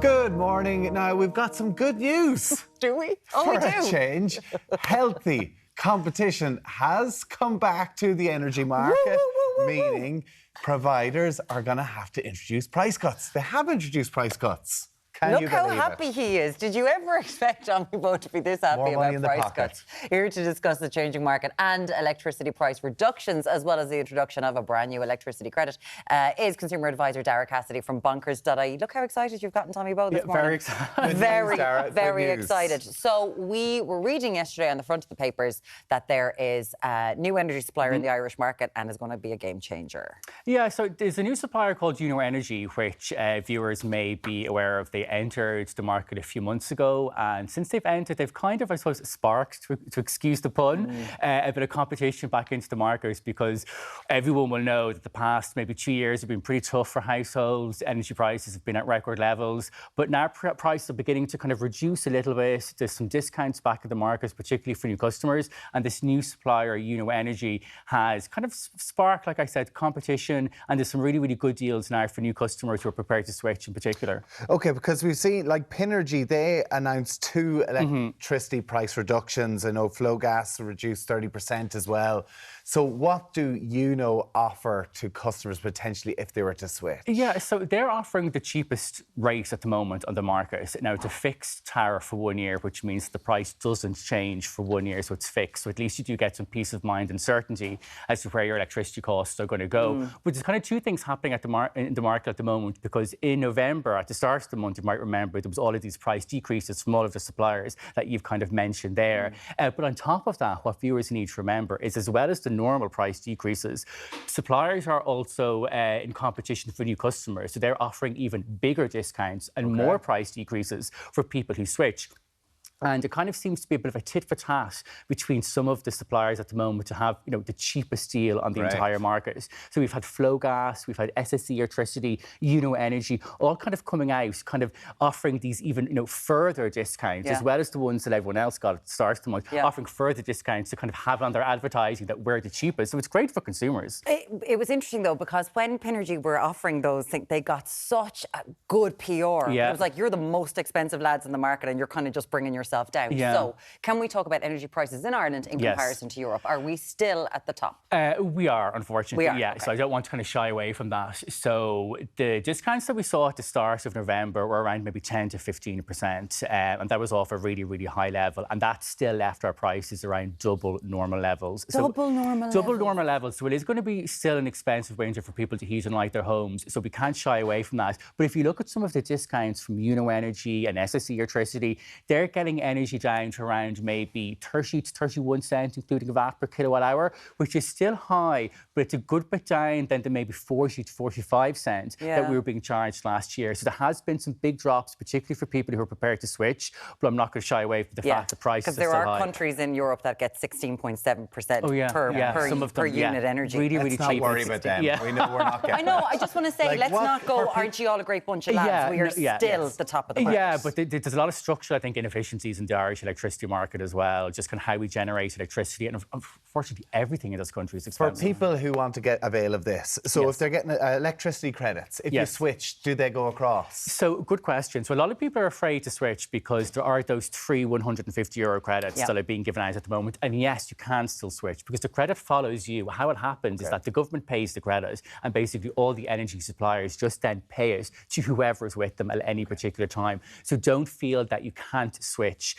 Good morning. Now, we've got some good news. Do we? For we do. a change, healthy competition has come back to the energy market, meaning providers are going to have to introduce price cuts. They have introduced price cuts. Look how happy he is. Did you ever expect Tommy Bowe to be this happy about price cuts? Here to discuss the changing market and electricity price reductions, as well as the introduction of a brand new electricity credit, is consumer advisor Daragh Cassidy from bonkers.ie. Look how excited you've gotten Tommy Bowe this morning. Very excited. Very excited. So we were reading yesterday on the front of the papers that there is a new energy supplier in the Irish market and is going to be a game changer. Yeah, so there's a new supplier called Yuno Energy, which viewers may be aware of. They entered the market a few months ago, and since they've entered, they've kind of, I suppose, sparked, to excuse the pun, a bit of competition back into the market, because everyone will know that the past maybe 2 years have been pretty tough for households. Energy prices have been at record levels, but now prices are beginning to kind of reduce a little bit. There's some discounts back in the market, particularly for new customers, and this new supplier, Yuno Energy, has kind of sparked, like I said, competition, and there's some really, really good deals now for new customers who are prepared to switch in particular. OK, because we've seen, like Pinergy, they announced 2 electricity price reductions. I know Flow Gas reduced 30% as well. So what do Yuno offer to customers potentially if they were to switch? Yeah, so they're offering the cheapest rate at the moment on the market. Now, it's a fixed tariff for 1 year, which means the price doesn't change for 1 year, so it's fixed. So at least you do get some peace of mind and certainty as to where your electricity costs are going to go. But there's kind of 2 things happening in the market at the moment, because in November, at the start of the month, you might remember, there was all of these price decreases from all of the suppliers that you've kind of mentioned there. But on top of that, what viewers need to remember is, as well as the normal price decreases, suppliers are also in competition for new customers. So they're offering even bigger discounts and more price decreases for people who switch. And it kind of seems to be a bit of a tit for tat between some of the suppliers at the moment to have, the cheapest deal on the entire market. So we've had Flow Gas, we've had SSE Electricity, Yuno Energy, all kind of coming out, kind of offering these even, further discounts, as well as the ones that everyone else got at the start of the month, offering further discounts to kind of have on their advertising that we're the cheapest. So it's great for consumers. It was interesting, though, because when Pinergy were offering those things, they got such a good PR. It was like, you're the most expensive lads in the market and you're kind of just bringing yourself down. So can we talk about energy prices in Ireland in comparison to Europe? Are we still at the top? We are, unfortunately. We are. So I don't want to kind of shy away from that. So the discounts that we saw at the start of November were around maybe 10 to 15%, and that was off a really, really high level, and that still left our prices around double normal levels. Double normal levels. So it is going to be still an expensive winter for people to heat and light their homes, so we can't shy away from that. But if you look at some of the discounts from Yuno Energy and SSE Electricity, they're getting energy down to around maybe 30 to 31 cents, including VAT per kilowatt hour, which is still high, but it's a good bit down than the maybe 40 to 45 cents that we were being charged last year. So there has been some big drops, particularly for people who are prepared to switch, but I'm not going to shy away from the fact that prices are still high. Because there are countries in Europe that get 16.7% per unit energy. Really, really cheap. Let's not worry about them. We know we're not getting I know, I just want to say, let's not go, aren't you all a great bunch of lads? We are still the top of the market. Yeah, but there's a lot of structural, I think, inefficiencies in the Irish electricity market as well, just kind of how we generate electricity, and unfortunately everything in this country is expensive. For people who want to get avail of this, so if they're getting electricity credits, if you switch, do they go across? So good question. So a lot of people are afraid to switch because there are those 3 €150 credits that are being given out at the moment, and yes, you can still switch because the credit follows you. How it happens is that the government pays the credit, and basically all the energy suppliers just then pay it to whoever is with them at any particular time. So don't feel that you can't switch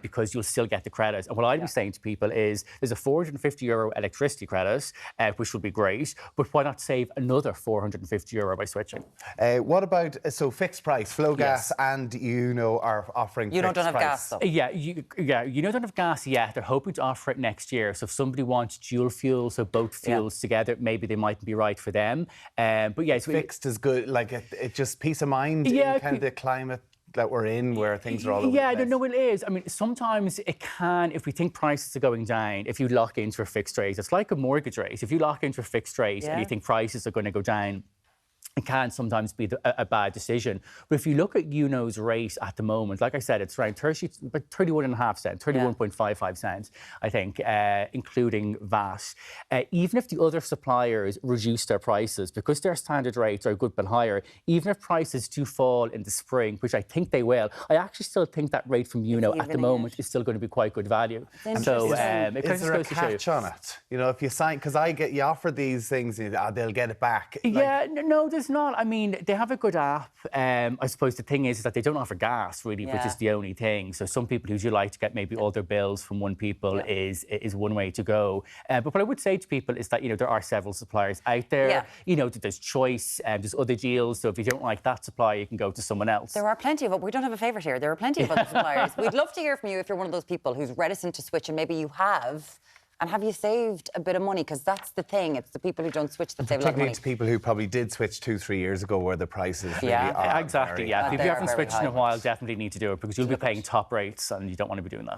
because you'll still get the credit. And what I'd be saying to people is there's a €450 electricity credit, which will be great, but why not save another €450 by switching? What about, so fixed price, Flow Gas and Yuno are offering fixed price? Don't have gas, though. Yuno don't have gas yet. They're hoping to offer it next year. So if somebody wants dual fuel, so both fuels together, maybe they mightn't be right for them. But yeah, so fixed is good, like it just peace of mind in kind of the climate that we're in, where things are all over the place. No, it is. I mean, sometimes it can, if we think prices are going down, if you lock into a fixed rate, it's like a mortgage rate. If you lock into a fixed rate and you think prices are going to go down, it can sometimes be a bad decision. But if you look at Yuno's rate at the moment, like I said, it's around 31.5 cents, 31.55 cents, I think, including VAT. Even if the other suppliers reduce their prices, because their standard rates are a good bit higher, even if prices do fall in the spring, which I think they will, I actually still think that rate from Yuno at the moment is still going to be quite good value. So is there a catch on it? You know, if you sign, because you offer these things, they'll get it back. Yeah, no, there's not. I mean, they have a good app. I suppose the thing is that they don't offer gas, really, which is the only thing. So some people who do like to get maybe all their bills from one people is one way to go. But what I would say to people is that, you know, there are several suppliers out there. Yeah. You know, there's choice, there's other deals. So if you don't like that supplier, you can go to someone else. There are plenty of, we don't have a favourite here. There are plenty of other suppliers. We'd love to hear from you if you're one of those people who's reticent to switch, and maybe you have. And have you saved a bit of money? Because that's the thing. It's the people who don't switch that save a lot of money. Particularly to people who probably did switch 2-3 years ago, where the prices really are exactly. Yeah, if you haven't switched in a while, definitely need to do it, because you'll be paying top rates, and you don't want to be doing that.